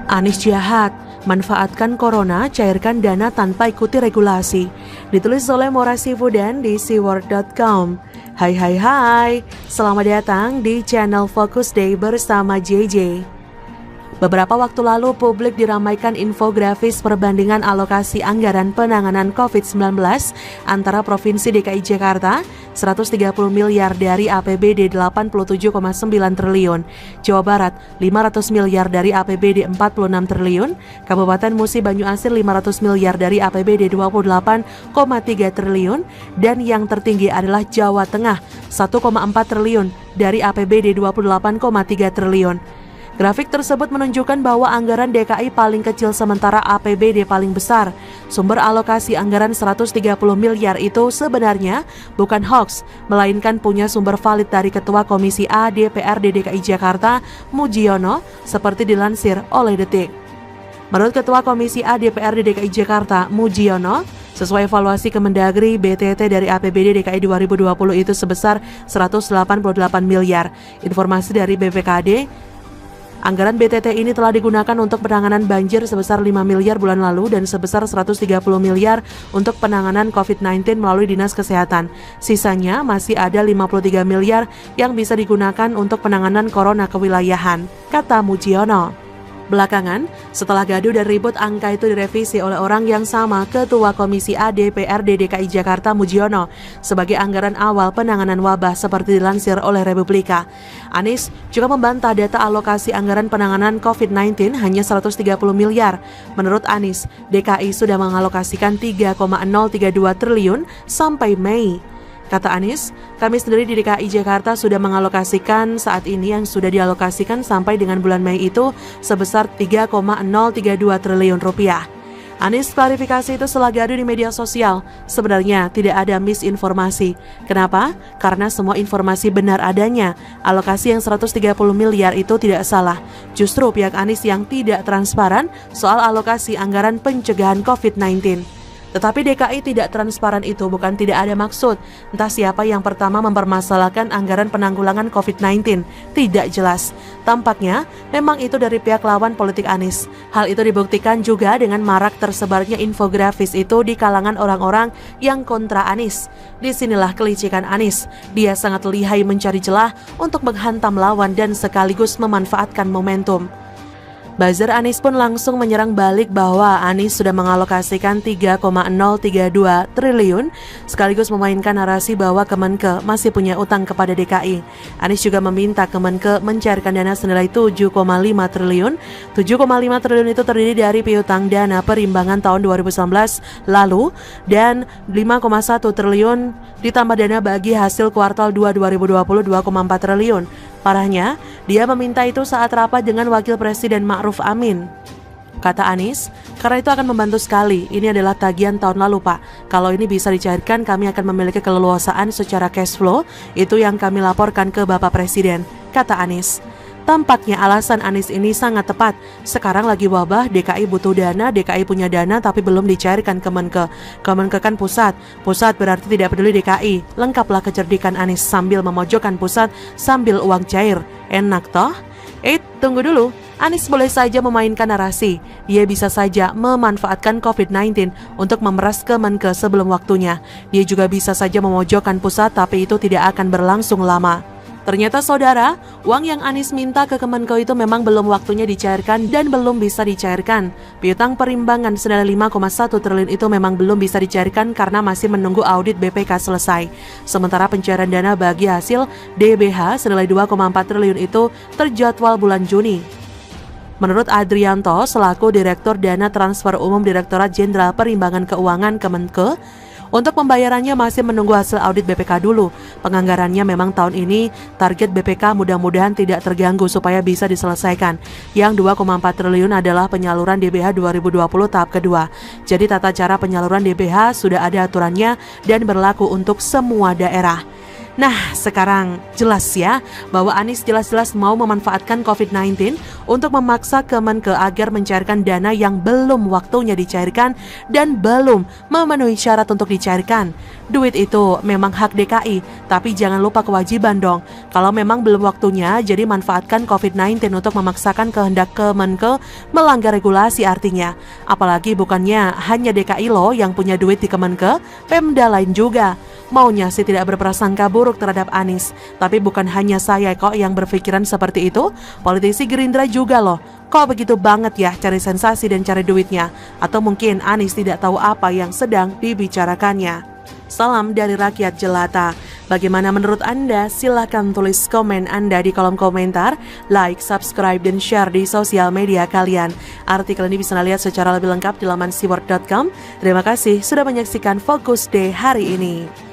Anies jahat, manfaatkan corona, cairkan dana tanpa ikuti regulasi. Ditulis oleh Mora Sifudan di seaworld.com. Hai, selamat datang di channel Focus Day bersama JJ. Beberapa waktu lalu publik diramaikan infografis perbandingan alokasi anggaran penanganan COVID-19 antara Provinsi DKI Jakarta 130 miliar dari APBD 87,9 triliun, Jawa Barat 500 miliar dari APBD 46 triliun, Kabupaten Musi Banyuasin 500 miliar dari APBD 28,3 triliun, dan yang tertinggi adalah Jawa Tengah 1,4 triliun dari APBD 28,3 triliun. Grafik tersebut menunjukkan bahwa anggaran DKI paling kecil sementara APBD paling besar. Sumber alokasi anggaran 130 miliar itu sebenarnya bukan hoax, melainkan punya sumber valid dari Ketua Komisi A DPRD DKI Jakarta, Mujiono, seperti dilansir oleh Detik. Menurut Ketua Komisi A DPRD DKI Jakarta, Mujiono, sesuai evaluasi Kemendagri, BTT dari APBD DKI 2020 itu sebesar 188 miliar. Informasi dari BPKD, anggaran BTT ini telah digunakan untuk penanganan banjir sebesar 5 miliar bulan lalu dan sebesar 130 miliar untuk penanganan COVID-19 melalui Dinas Kesehatan. Sisanya masih ada 53 miliar yang bisa digunakan untuk penanganan corona kewilayahan, kata Mujiono. Belakangan, setelah gaduh dan ribut, angka itu direvisi oleh orang yang sama, Ketua Komisi A DPRD DKI Jakarta Mujiono, sebagai anggaran awal penanganan wabah seperti dilansir oleh Republika. Anies juga membantah data alokasi anggaran penanganan COVID-19 hanya 130 miliar. Menurut Anies, DKI sudah mengalokasikan 3,032 triliun sampai Mei. Kata Anies, kami sendiri di DKI Jakarta sudah mengalokasikan saat ini yang sudah dialokasikan sampai dengan bulan Mei itu sebesar 3,032 triliun rupiah. Anies klarifikasi itu setelah gaduh di media sosial. Sebenarnya tidak ada misinformasi. Kenapa? Karena semua informasi benar adanya. Alokasi yang 130 miliar itu tidak salah. Justru pihak Anies yang tidak transparan soal alokasi anggaran pencegahan COVID-19. Tetapi DKI tidak transparan itu bukan tidak ada maksud. Entah siapa yang pertama mempermasalahkan anggaran penanggulangan COVID-19. Tidak jelas. Tampaknya memang itu dari pihak lawan politik Anies. Hal itu dibuktikan juga dengan marak tersebarnya infografis itu di kalangan orang-orang yang kontra Anies. Disinilah kelicikan Anies. Dia sangat lihai mencari celah untuk menghantam lawan dan sekaligus memanfaatkan momentum. Buzzer Anies pun langsung menyerang balik bahwa Anies sudah mengalokasikan 3,032 triliun sekaligus memainkan narasi bahwa Kemenke masih punya utang kepada DKI. Anies juga meminta Kemenke mencairkan dana senilai 7,5 triliun. 7,5 triliun itu terdiri dari piutang dana perimbangan tahun 2019 lalu dan 5,1 triliun ditambah dana bagi hasil kuartal 2 2020 2,4 triliun. Parahnya, dia meminta itu saat rapat dengan Wakil Presiden Ma'ruf Amin. Kata Anies, karena itu akan membantu sekali. Ini adalah tagihan tahun lalu, Pak. Kalau ini bisa dicairkan, kami akan memiliki keleluasaan secara cash flow. Itu yang kami laporkan ke Bapak Presiden, kata Anies. Tampaknya alasan Anies ini sangat tepat. Sekarang lagi wabah, DKI butuh dana, DKI punya dana tapi belum dicairkan Kemenke. Kemenke kan pusat berarti tidak peduli DKI. Lengkaplah kecerdikan Anies sambil memojokkan pusat sambil uang cair. Enak toh? Tunggu dulu. Anies boleh saja memainkan narasi. Dia bisa saja memanfaatkan COVID-19 untuk memeras Kemenke sebelum waktunya. Dia juga bisa saja memojokkan pusat tapi itu tidak akan berlangsung lama. Ternyata saudara, uang yang Anies minta ke Kemenko itu memang belum waktunya dicairkan dan belum bisa dicairkan. Piutang perimbangan senilai 5,1 triliun itu memang belum bisa dicairkan karena masih menunggu audit BPK selesai. Sementara pencairan dana bagi hasil DBH senilai 2,4 triliun itu terjadwal bulan Juni. Menurut Adrianto, selaku Direktur Dana Transfer Umum Direktorat Jenderal Perimbangan Keuangan Kemenke, untuk pembayarannya masih menunggu hasil audit BPK dulu. Penganggarannya memang tahun ini, target BPK mudah-mudahan tidak terganggu supaya bisa diselesaikan. Yang 2,4 triliun adalah penyaluran DBH 2020 tahap kedua. Jadi tata cara penyaluran DBH sudah ada aturannya dan berlaku untuk semua daerah. Nah, sekarang jelas ya bahwa Anies jelas-jelas mau memanfaatkan COVID-19 untuk memaksa Kemenkeu agar mencairkan dana yang belum waktunya dicairkan dan belum memenuhi syarat untuk dicairkan. Duit itu memang hak DKI, tapi jangan lupa kewajiban dong. Kalau memang belum waktunya, jadi manfaatkan COVID-19 untuk memaksakan kehendak Kemenkeu melanggar regulasi artinya. Apalagi bukannya hanya DKI loh yang punya duit di Kemenkeu, Pemda lain juga. Maunya sih tidak berprasangka buruk terhadap Anies, tapi bukan hanya saya kok yang berpikiran seperti itu. Politisi Gerindra juga loh. Kok begitu banget ya cari sensasi dan cari duitnya? Atau mungkin Anies tidak tahu apa yang sedang dibicarakannya? Salam dari rakyat jelata. Bagaimana menurut Anda? Silahkan tulis komen Anda di kolom komentar, like, subscribe, dan share di sosial media kalian. Artikel ini bisa Anda lihat secara lebih lengkap di laman siword.com. Terima kasih sudah menyaksikan Fokus Day hari ini.